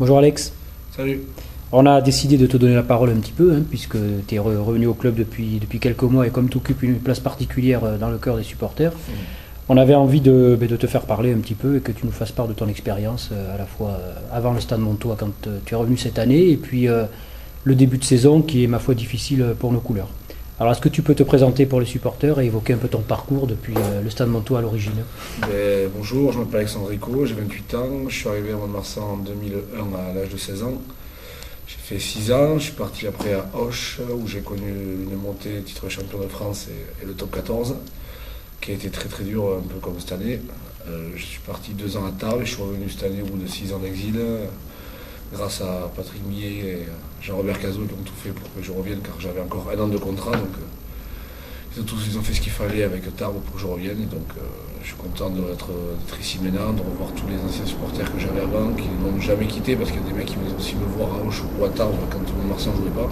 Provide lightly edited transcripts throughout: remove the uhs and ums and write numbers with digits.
Bonjour Alex. Salut. On a décidé de te donner la parole un petit peu, puisque tu es revenu au club depuis quelques mois et comme tu occupes une place particulière dans le cœur des supporters, on avait envie de te faire parler un petit peu et que tu nous fasses part de ton expérience, à la fois avant le Stade Montois quand tu es revenu cette année et puis le début de saison qui est ma foi difficile pour nos couleurs. Alors est-ce que tu peux te présenter pour les supporters et évoquer un peu ton parcours depuis le Stade Montois à l'origine? Bonjour, je m'appelle Alexandre Rico, j'ai 28 ans, je suis arrivé à Mont-de-Marsan en 2001 à l'âge de 16 ans. J'ai fait 6 ans, je suis parti après à Auch où j'ai connu une montée titre champion de France et le top 14 qui a été très très dur, un peu comme cette année. Je suis parti 2 ans à Tarbes et je suis revenu cette année au bout de 6 ans d'exil grâce à Patrick Millet et Jean-Robert Cazot qui ont tout fait pour que je revienne car j'avais encore 1 an de contrat. Donc ils ont fait ce qu'il fallait avec Tarbes pour que je revienne. Et donc je suis content d'être ici maintenant, de revoir tous les anciens supporters que j'avais avant, qui ne m'ont jamais quitté parce qu'il y a des mecs qui venaient aussi me voir à Auch ou à Tarbes quand Mont-de-Marsan ne jouait pas.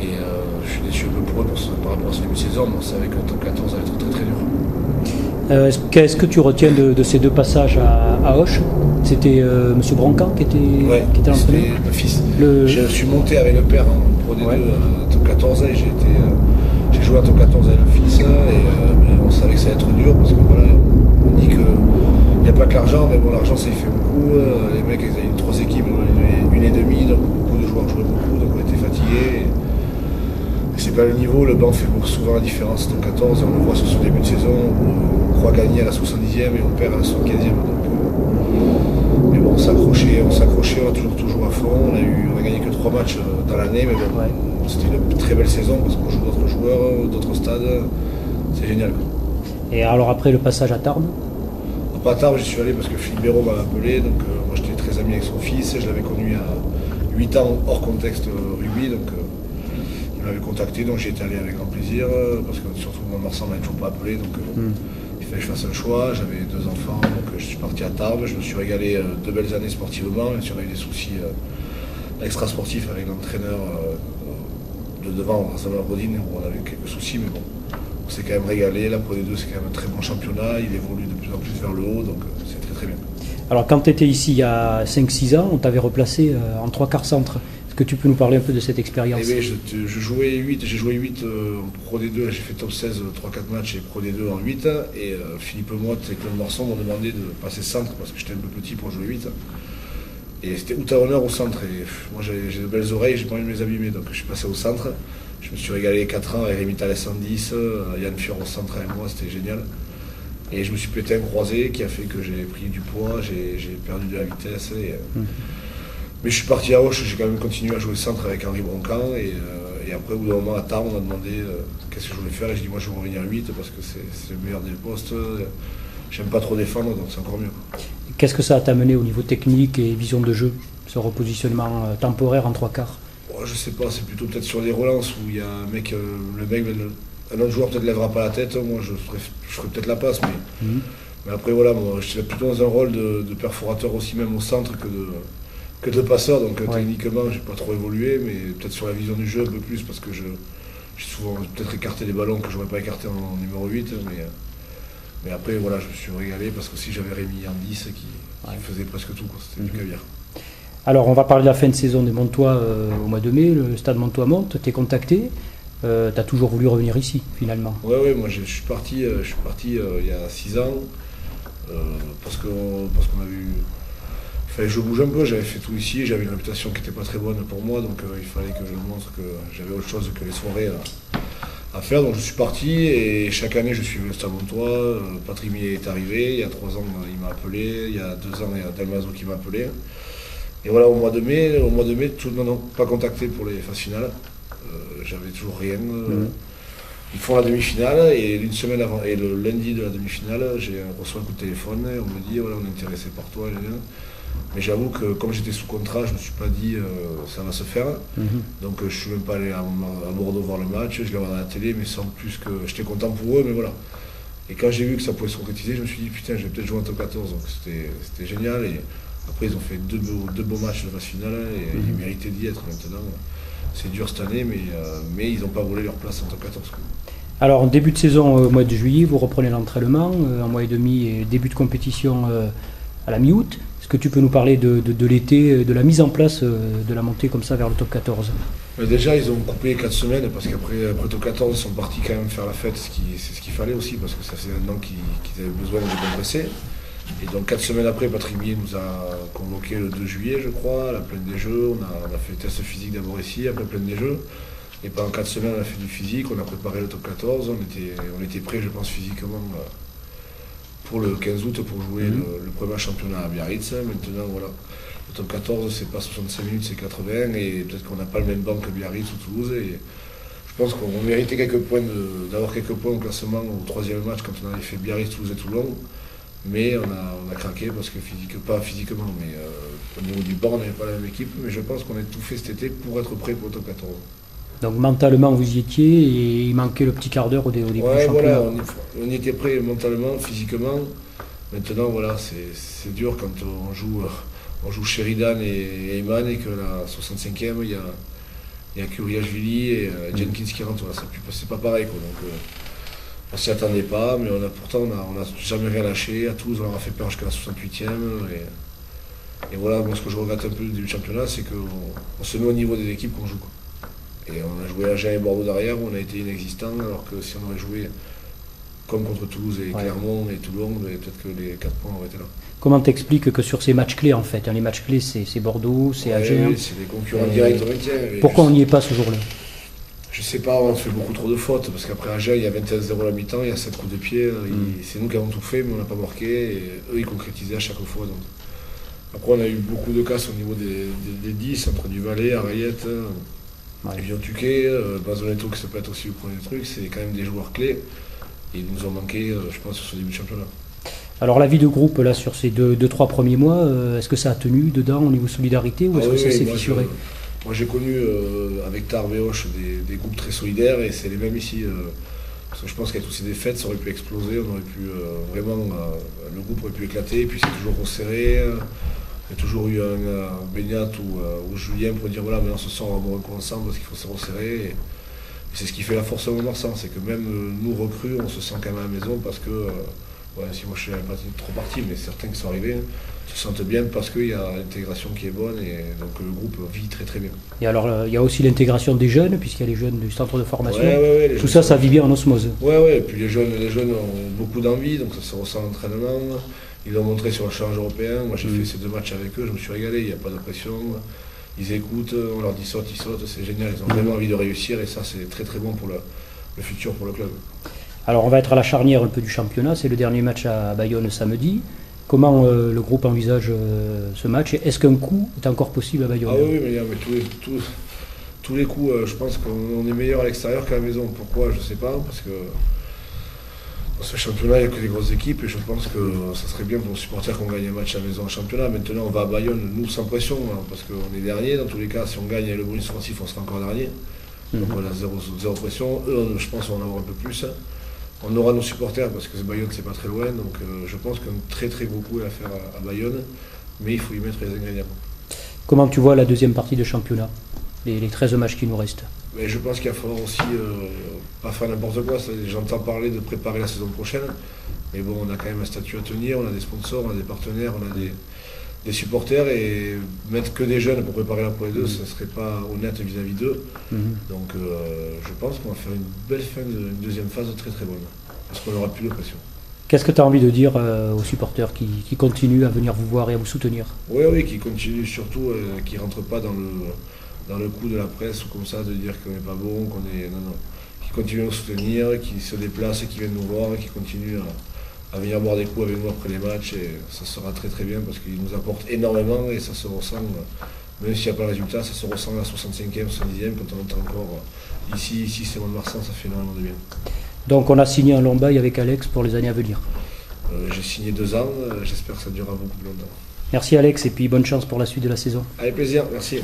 Et je suis déçu un peu pour eux par rapport à ce début de saison, mais on savait que le top 14 allait être très très dur. Qu'est-ce que tu retiens de ces 2 passages à Auch? C'était M. Brancan qui était l'entraîneur. C'était le fils. Je suis monté avec le père en Pro D2 à top 14 et j'ai joué à top 14 avec le fils mais on savait que ça allait être dur parce que voilà, on dit qu'il n'y a pas que l'argent, mais bon, l'argent ça y fait beaucoup. Les mecs ils avaient 3 équipes, une et demie, donc beaucoup de joueurs jouaient beaucoup, donc on était fatigués. Et c'est pas le niveau, le banc fait souvent la différence. Top 14, on le voit sur ce début de saison où on croit gagner à la 70e et on perd à la 75e. Mais bon, on s'accrochait, on a toujours tout joué à fond. On a gagné que 3 matchs dans l'année, mais bon, c'était une très belle saison parce qu'on joue d'autres joueurs, d'autres stades. C'est génial. Et alors après le passage à Tarbes? Après à Tarbes, j'y suis allé parce que Philippe Béraud m'avait appelé. Donc moi j'étais très ami avec son fils. Je l'avais connu à 8 ans hors contexte rugby. Donc il m'avait contacté, donc j'y étais allé avec grand plaisir. Parce que surtout Mont-de-Marsan ne m'avait toujours pas appelé. Donc il fallait que je fasse un choix. J'avais 2 enfants, donc je suis parti à Tarbes. Je me suis régalé 2 belles années sportivement. Bien sûr, on a eu des soucis extra-sportifs avec l'entraîneur de devant, Vincent Rodin, où on avait quelques soucis, mais bon, on s'est quand même régalé. La Pro D2, c'est quand même un très bon championnat. Il évolue de plus en plus vers le haut, donc c'est très très bien. Alors quand tu étais ici il y a 5-6 ans, on t'avait replacé en 3/4 centre. Est-ce que tu peux nous parler un peu de cette expérience? Oui, j'ai joué 8 en Pro D2, j'ai fait top 16, 3-4 matchs et Pro D2 en 8. Et Philippe Motte et Claude Morson m'ont demandé de passer centre parce que j'étais un peu petit pour jouer 8. Et c'était ou à honneur au centre. Et moi j'ai de belles oreilles, j'ai pas envie de me les abîmer, donc je suis passé au centre. Je me suis régalé 4 ans avec Rémi Thalès 110, Yann Fior au centre avec moi, c'était génial. Et je me suis pété un croisé qui a fait que j'ai pris du poids, j'ai perdu de la vitesse. Mais je suis parti à Auch, j'ai quand même continué à jouer centre avec Henri Broncan. Et après, au bout d'un moment, à Tarbes, on m'a demandé qu'est-ce que je voulais faire. Et j'ai dit, moi, je veux revenir à 8 parce que c'est le meilleur des postes. J'aime pas trop défendre, donc c'est encore mieux. Qu'est-ce que ça t'a amené au niveau technique et vision de jeu, ce repositionnement temporaire en 3/4? Je sais pas, c'est plutôt peut-être sur les relances où il y a un mec, un autre joueur peut-être lèvera pas la tête. Moi, je ferais peut-être la passe, mais après, voilà, moi, je suis plutôt dans un rôle de perforateur aussi, même au centre, que de passeur. Donc techniquement, j'ai pas trop évolué, mais peut-être sur la vision du jeu un peu plus parce que j'ai souvent peut-être écarté des ballons que j'aurais pas écarté en numéro 8. Mais après, voilà, je me suis régalé parce que si j'avais Rémi en 10 qui faisait presque tout, c'était du caviar. Alors, on va parler de la fin de saison des Montois au mois de mai. Le Stade Montois monte, t'es contacté. T'as toujours voulu revenir ici, finalement? Oui, moi je suis parti il y a 6 ans parce qu'on a vu. Il fallait que je bouge un peu, j'avais fait tout ici, j'avais une réputation qui n'était pas très bonne pour moi, donc il fallait que je montre que j'avais autre chose que les soirées à faire. Donc je suis parti et chaque année je suivais le Stade Montois. Patrick Millet est arrivé, il y a 3 ans il m'a appelé, il y a 2 ans il y a Dalmazo qui m'a appelé. Et voilà, au mois de mai, tout le monde n'a pas contacté pour les phases finales. J'avais toujours rien. Ils font la demi-finale et une semaine avant, et le lundi de la demi-finale, j'ai reçu un coup de téléphone et on me dit voilà, on est intéressé par toi. Mais j'avoue que comme j'étais sous contrat, je ne me suis pas dit ça va se faire. Donc je ne suis même pas allé à Bordeaux voir le match, je l'ai regardé à la télé, mais sans plus que j'étais content pour eux, mais voilà. Et quand j'ai vu que ça pouvait se concrétiser, je me suis dit putain, je vais peut-être jouer en top 14, donc c'était génial. Et après ils ont fait deux beaux matchs de phase finale et ils méritaient d'y être maintenant. C'est dur cette année, mais ils n'ont pas volé leur place en top 14. Alors, en début de saison au mois de juillet, vous reprenez l'entraînement, un mois et demi et début de compétition à la mi-août. Est-ce que tu peux nous parler de l'été, de la mise en place de la montée comme ça vers le top 14? Déjà, ils ont coupé 4 semaines parce qu'après top 14, ils sont partis quand même faire la fête, c'est ce qu'il fallait aussi parce que ça faisait un an qu'ils avaient besoin de décompresser. Et donc 4 semaines après, Patrick Millet nous a convoqué le 2 juillet, je crois, à la Plaine des Jeux. On a fait le test physique d'abord ici, après Plaine des Jeux. Et pendant 4 semaines, on a fait du physique, on a préparé le top 14. On était prêts, je pense, physiquement pour le 15 août pour jouer le premier championnat à Biarritz. Maintenant, voilà, le top 14, c'est pas 65 minutes, c'est 80. Et peut-être qu'on n'a pas le même banc que Biarritz ou Toulouse. Et je pense qu'on méritait d'avoir quelques points au classement au troisième match quand on avait fait Biarritz, Toulouse et Toulon. Mais on a craqué parce que pas physiquement, mais au niveau du banc, on n'avait pas la même équipe. Mais je pense qu'on a tout fait cet été pour être prêt pour le top 14. Donc mentalement vous y étiez et il manquait le petit quart d'heure au début du championnat. Voilà, on était prêt mentalement, physiquement. Maintenant, voilà, c'est dur quand on joue Sheridan et Eyman et que la 65e, il y a Kuriashvili et Jenkins qui rentrent. Voilà, c'est pas pareil, quoi. Donc, on s'y attendait pas, mais pourtant on n'a jamais rien lâché. À Toulouse, on leur a fait peur jusqu'à la 68e. Et voilà, moi ce que je regrette un peu du championnat, c'est qu'on se met au niveau des équipes qu'on joue, quoi. Et on a joué Agen et Bordeaux derrière, où on a été inexistant, alors que si on aurait joué comme contre Toulouse et Clermont et Toulon, peut-être que les 4 points auraient été là. Comment t'expliques que sur ces matchs clés, en fait, les matchs clés, c'est Bordeaux, c'est Agen. Oui, c'est des concurrents directs au maintien. Pourquoi on n'y est pas ce jour-là? Je sais pas, on fait beaucoup trop de fautes, parce qu'après Agen, il y a 21-0 à la mi-temps, il y a 7 coups de pied, c'est nous qui avons tout fait, mais on n'a pas marqué, et eux, ils concrétisaient à chaque fois. Donc. Après, on a eu beaucoup de casses au niveau des 10, entre Duvalet, Arayette, Vion-Tuquet, Bazonetto, qui se peut être aussi le premier truc, c'est quand même des joueurs clés, et ils nous ont manqué, je pense, sur ce début de championnat. Alors la vie de groupe, là, sur ces 2-3 premiers mois, est-ce que ça a tenu dedans au niveau solidarité, ou est-ce que ça s'est fissuré? Moi j'ai connu avec Tarbes et Hoche des groupes très solidaires et c'est les mêmes ici. Parce que je pense qu'avec toutes ces défaites, ça aurait pu exploser, on aurait pu le groupe aurait pu éclater et puis c'est toujours resserré. Il y a toujours eu un Beignat ou Julien pour dire voilà, maintenant ce soir on va boire un coup ensemble parce qu'il faut se resserrer. Et c'est ce qui fait la force de Montmarsan, c'est que même nous recrues, on se sent quand même à la maison parce que, si moi je suis pas trop parti, mais certains qui sont arrivés se sentent bien parce qu'il y a l'intégration qui est bonne et donc le groupe vit très très bien. Et alors il y a aussi l'intégration des jeunes, puisqu'il y a les jeunes du centre de formation. Tout ça, ça vit bien en osmose. Et puis les jeunes ont beaucoup d'envie, donc ça se ressent en entraînement. Ils l'ont montré sur le challenge européen. Moi j'ai fait ces 2 matchs avec eux, je me suis régalé, il n'y a pas de pression. Ils écoutent, on leur dit saute, ils sautent, c'est génial, ils ont vraiment envie de réussir et ça c'est très très bon pour le futur pour le club. Alors on va être à la charnière un peu du championnat, c'est le dernier match à Bayonne samedi. Comment le groupe envisage ce match? Est-ce qu'un coup est encore possible à Bayonne? Ah oui, mais tous les coups, je pense qu'on est meilleur à l'extérieur qu'à la maison. Pourquoi? Je ne sais pas, parce que dans ce championnat, il n'y a que des grosses équipes et je pense que ça serait bien pour nos supporters qu'on gagne un match à la maison en championnat. Maintenant, on va à Bayonne, nous, sans pression, hein, parce qu'on est dernier. Dans tous les cas, si on gagne avec le bonus sportif, on sera encore dernier. Donc on a zéro pression. Eux, je pense qu'on va en avoir un peu plus. On aura nos supporters parce que Bayonne c'est pas très loin, donc je pense qu'un très très gros coup à faire à Bayonne, mais il faut y mettre les ingrédients. Comment tu vois la deuxième partie de championnat, les 13 matchs qui nous restent? Mais je pense qu'il va falloir aussi pas faire n'importe quoi, j'entends parler de préparer la saison prochaine, mais bon on a quand même un statut à tenir, on a des sponsors, on a des partenaires, on a des supporters et mettre que des jeunes pour préparer la Pro 2, ça ne serait pas honnête vis-à-vis d'eux. Donc je pense qu'on va faire une belle fin, une deuxième phase très très bonne, parce qu'on n'aura plus de pression. Qu'est-ce que tu as envie de dire aux supporters qui continuent à venir vous voir et à vous soutenir? Oui, qui continuent surtout, qui ne rentrent pas dans le coup de la presse ou comme ça, de dire qu'on n'est pas bon, qu'on est... Non, qui continuent à nous soutenir, qui se déplacent et qui viennent nous voir et qui continuent à venir boire des coups avec nous après les matchs et ça sera très très bien parce qu'ils nous apportent énormément et ça se ressent, même s'il n'y a pas de résultat, ça se ressent à la 65e, 70e quand on entend encore ici c'est Mont-de-Marsan, ça fait énormément de bien. Donc on a signé un long bail avec Alex pour les années à venir. J'ai signé 2 ans, j'espère que ça durera beaucoup plus longtemps. Merci Alex et puis bonne chance pour la suite de la saison. Avec plaisir, merci.